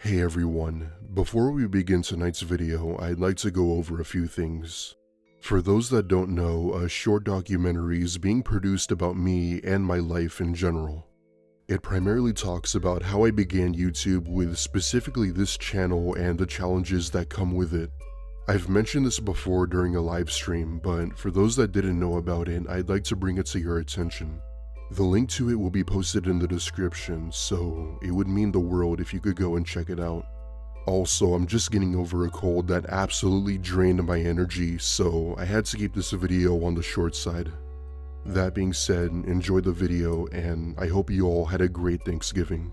Hey everyone, before we begin tonight's video, I'd like to go over a few things. For those that don't know, a short documentary is being produced about me and my life in general. It primarily talks about how I began YouTube with specifically this channel and the challenges that come with it. I've mentioned this before during a live stream, but for those that didn't know about it, I'd like to bring it to your attention. The link to it will be posted in the description, so it would mean the world if you could go and check it out. Also, I'm just getting over a cold that absolutely drained my energy, so I had to keep this video on the short side. That being said, enjoy the video, and I hope you all had a great Thanksgiving.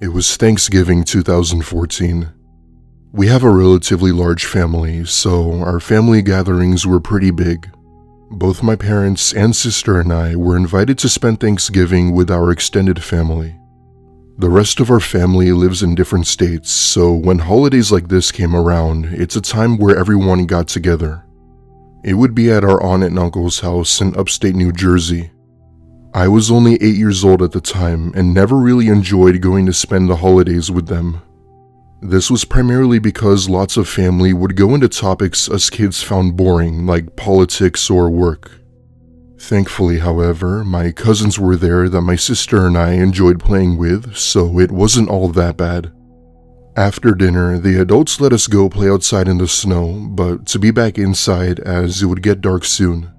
It was Thanksgiving 2014. We have a relatively large family, so our family gatherings were pretty big. Both my parents and sister and I were invited to spend Thanksgiving with our extended family. The rest of our family lives in different states, so when holidays like this came around, it's a time where everyone got together. It would be at our aunt and uncle's house in upstate New Jersey. I was only 8 years old at the time and never really enjoyed going to spend the holidays with them. This was primarily because lots of family would go into topics us kids found boring, like politics or work. Thankfully, however, my cousins were there that my sister and I enjoyed playing with, so it wasn't all that bad. After dinner, the adults let us go play outside in the snow, but to be back inside as it would get dark soon.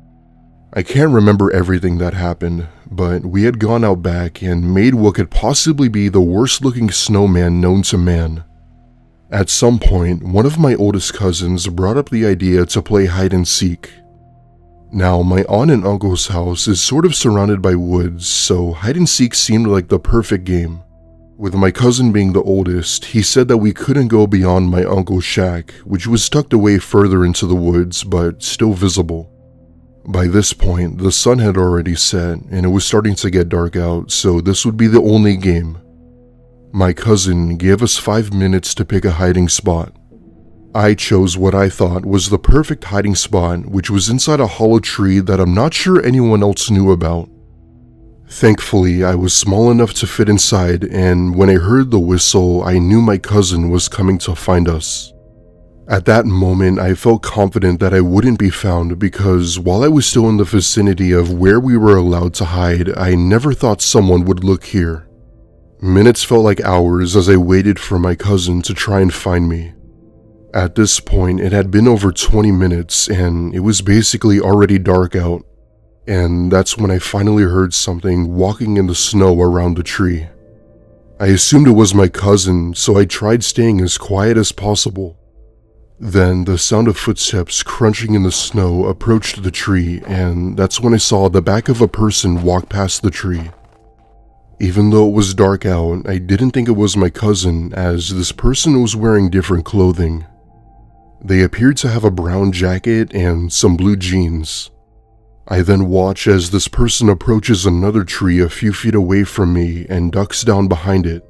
I can't remember everything that happened, but we had gone out back and made what could possibly be the worst looking snowman known to man. At some point, one of my oldest cousins brought up the idea to play hide and seek. Now, my aunt and uncle's house is sort of surrounded by woods, so hide and seek seemed like the perfect game. With my cousin being the oldest, he said that we couldn't go beyond my uncle's shack, which was tucked away further into the woods but still visible. By this point, the sun had already set and it was starting to get dark out, so this would be the only game. My cousin gave us 5 minutes to pick a hiding spot. I chose what I thought was the perfect hiding spot, which was inside a hollow tree that I'm not sure anyone else knew about. Thankfully, I was small enough to fit inside, and when I heard the whistle, I knew my cousin was coming to find us. At that moment, I felt confident that I wouldn't be found because while I was still in the vicinity of where we were allowed to hide, I never thought someone would look here. Minutes felt like hours as I waited for my cousin to try and find me. At this point, it had been over 20 minutes and it was basically already dark out. And that's when I finally heard something walking in the snow around the tree. I assumed it was my cousin, so I tried staying as quiet as possible. Then the sound of footsteps crunching in the snow approached the tree, and that's when I saw the back of a person walk past the tree. Even though it was dark out, I didn't think it was my cousin, as this person was wearing different clothing. They appeared to have a brown jacket and some blue jeans. I then watch as this person approaches another tree a few feet away from me and ducks down behind it.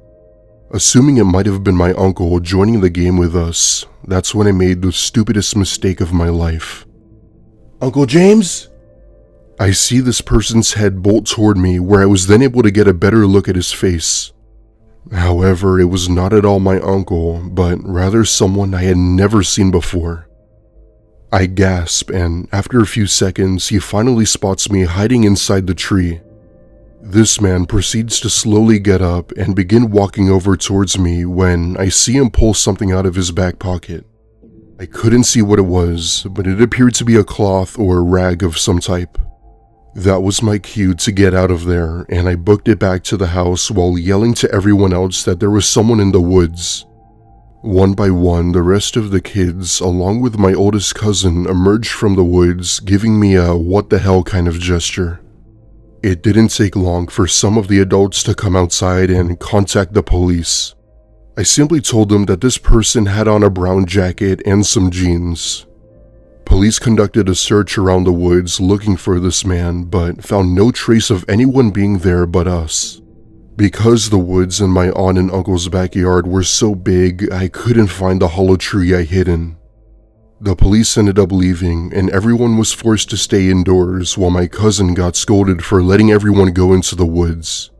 Assuming it might have been my uncle joining the game with us, that's when I made the stupidest mistake of my life. "Uncle James?" I see this person's head bolt toward me, where I was then able to get a better look at his face. However, it was not at all my uncle, but rather someone I had never seen before. I gasp, and after a few seconds, he finally spots me hiding inside the tree. This man proceeds to slowly get up and begin walking over towards me when I see him pull something out of his back pocket. I couldn't see what it was, but it appeared to be a cloth or rag of some type. That was my cue to get out of there, and I booked it back to the house while yelling to everyone else that there was someone in the woods. One by one, the rest of the kids, along with my oldest cousin, emerged from the woods, giving me a what the hell kind of gesture. It didn't take long for some of the adults to come outside and contact the police. I simply told them that this person had on a brown jacket and some jeans. Police conducted a search around the woods looking for this man, but found no trace of anyone being there but us. Because the woods in my aunt and uncle's backyard were so big, I couldn't find the hollow tree I hid in. The police ended up leaving, and everyone was forced to stay indoors while my cousin got scolded for letting everyone go into the woods.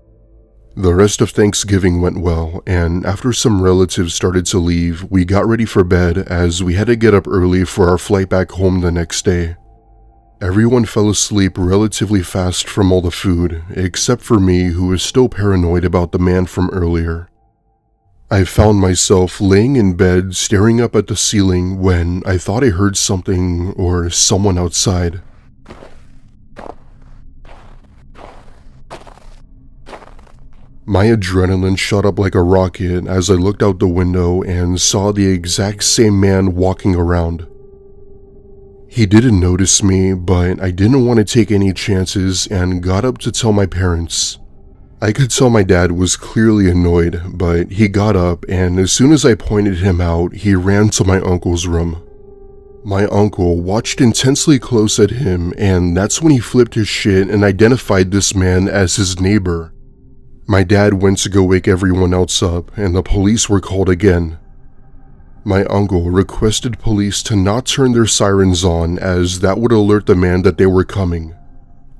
The rest of Thanksgiving went well, and after some relatives started to leave, we got ready for bed as we had to get up early for our flight back home the next day. Everyone fell asleep relatively fast from all the food, except for me, who was still paranoid about the man from earlier. I found myself laying in bed staring up at the ceiling when I thought I heard something or someone outside. My adrenaline shot up like a rocket as I looked out the window and saw the exact same man walking around. He didn't notice me, but I didn't want to take any chances and got up to tell my parents. I could tell my dad was clearly annoyed, but he got up, and as soon as I pointed him out, he ran to my uncle's room. My uncle watched intensely close at him, and that's when he flipped his shit and identified this man as his neighbor. My dad went to go wake everyone else up, and the police were called again. My uncle requested police to not turn their sirens on, as that would alert the man that they were coming.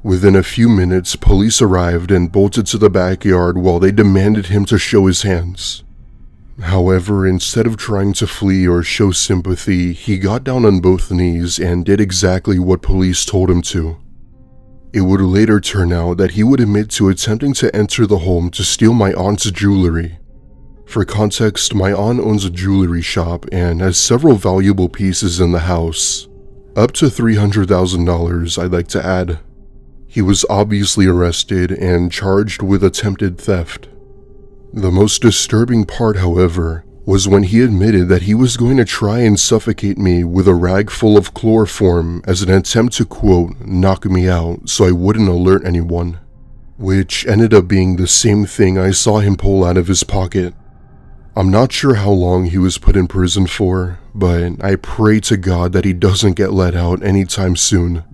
Within a few minutes, police arrived and bolted to the backyard while they demanded him to show his hands. However, instead of trying to flee or show sympathy, he got down on both knees and did exactly what police told him to. It would later turn out that he would admit to attempting to enter the home to steal my aunt's jewelry. For context, my aunt owns a jewelry shop and has several valuable pieces in the house. Up to $300,000, I'd like to add. He was obviously arrested and charged with attempted theft. The most disturbing part, however, was when he admitted that he was going to try and suffocate me with a rag full of chloroform as an attempt to, quote, knock me out so I wouldn't alert anyone, which ended up being the same thing I saw him pull out of his pocket. I'm not sure how long he was put in prison for, but I pray to God that he doesn't get let out anytime soon.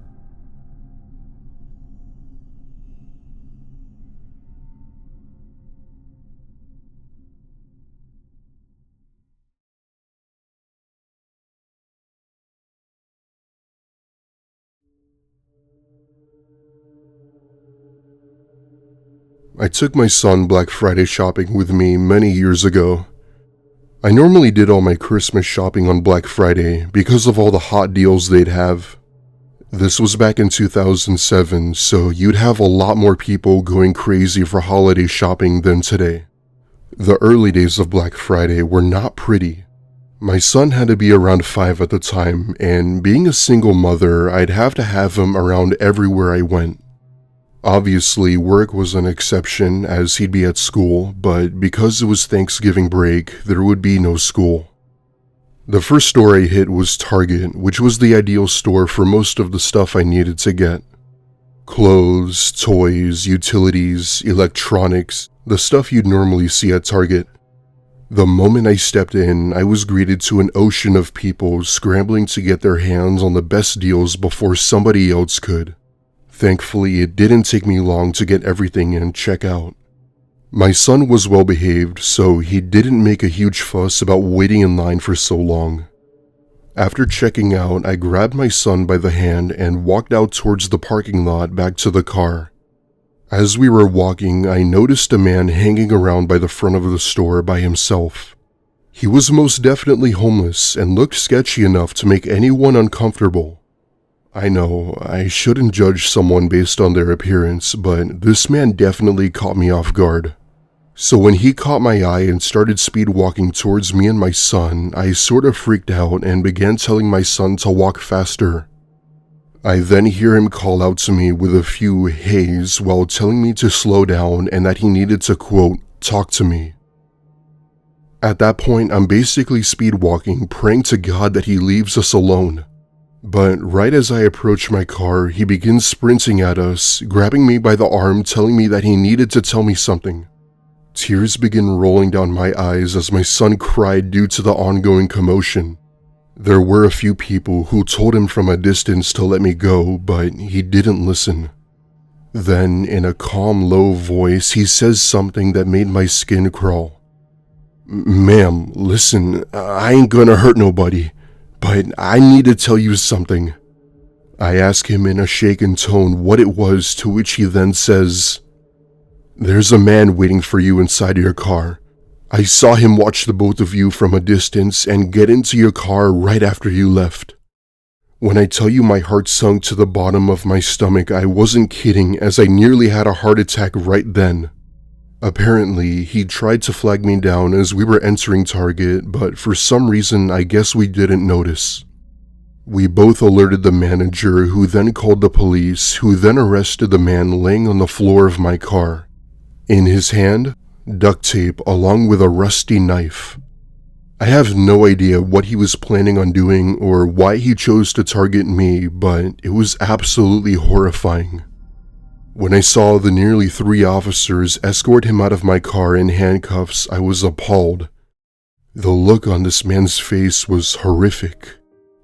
I took my son Black Friday shopping with me many years ago. I normally did all my Christmas shopping on Black Friday because of all the hot deals they'd have. This was back in 2007, so you'd have a lot more people going crazy for holiday shopping than today. The early days of Black Friday were not pretty. My son had to be around 5 at the time, and being a single mother, I'd have to have him around everywhere I went. Obviously, work was an exception as he'd be at school, but because it was Thanksgiving break, there would be no school. The first store I hit was Target, which was the ideal store for most of the stuff I needed to get. Clothes, toys, utilities, electronics, the stuff you'd normally see at Target. The moment I stepped in, I was greeted to an ocean of people scrambling to get their hands on the best deals before somebody else could. Thankfully, it didn't take me long to get everything and check out. My son was well behaved, so he didn't make a huge fuss about waiting in line for so long. After checking out, I grabbed my son by the hand and walked out towards the parking lot back to the car. As we were walking, I noticed a man hanging around by the front of the store by himself. He was most definitely homeless and looked sketchy enough to make anyone uncomfortable. I know, I shouldn't judge someone based on their appearance, but this man definitely caught me off guard. So when he caught my eye and started speed walking towards me and my son, I sort of freaked out and began telling my son to walk faster. I then hear him call out to me with a few heys while telling me to slow down and that he needed to, quote, talk to me. At that point, I'm basically speed walking, praying to God that he leaves us alone. But right as I approach my car, he begins sprinting at us, grabbing me by the arm, telling me that he needed to tell me something. Tears begin rolling down my eyes as my son cried due to the ongoing commotion. There were a few people who told him from a distance to let me go, but he didn't listen. Then, in a calm, low voice, he says something that made my skin crawl. "Ma'am, listen, I ain't gonna hurt nobody, but I need to tell you something." I ask him in a shaken tone what it was, to which he then says, "There's a man waiting for you inside your car. I saw him watch the both of you from a distance and get into your car right after you left." When I tell you my heart sunk to the bottom of my stomach, I wasn't kidding, as I nearly had a heart attack right then. Apparently, he tried to flag me down as we were entering Target, but for some reason I guess we didn't notice. We both alerted the manager, who then called the police, who then arrested the man laying on the floor of my car. In his hand, duct tape along with a rusty knife. I have no idea what he was planning on doing or why he chose to target me, but it was absolutely horrifying. When I saw the nearly 3 officers escort him out of my car in handcuffs, I was appalled. The look on this man's face was horrific.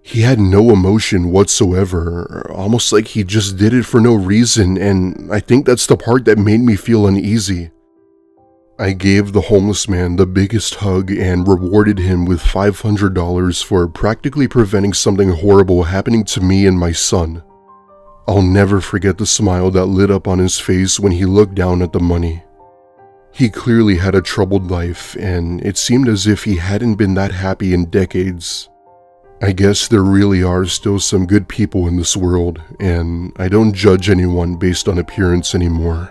He had no emotion whatsoever, almost like he just did it for no reason, and I think that's the part that made me feel uneasy. I gave the homeless man the biggest hug and rewarded him with $500 for practically preventing something horrible happening to me and my son. I'll never forget the smile that lit up on his face when he looked down at the money. He clearly had a troubled life, and it seemed as if he hadn't been that happy in decades. I guess there really are still some good people in this world, and I don't judge anyone based on appearance anymore.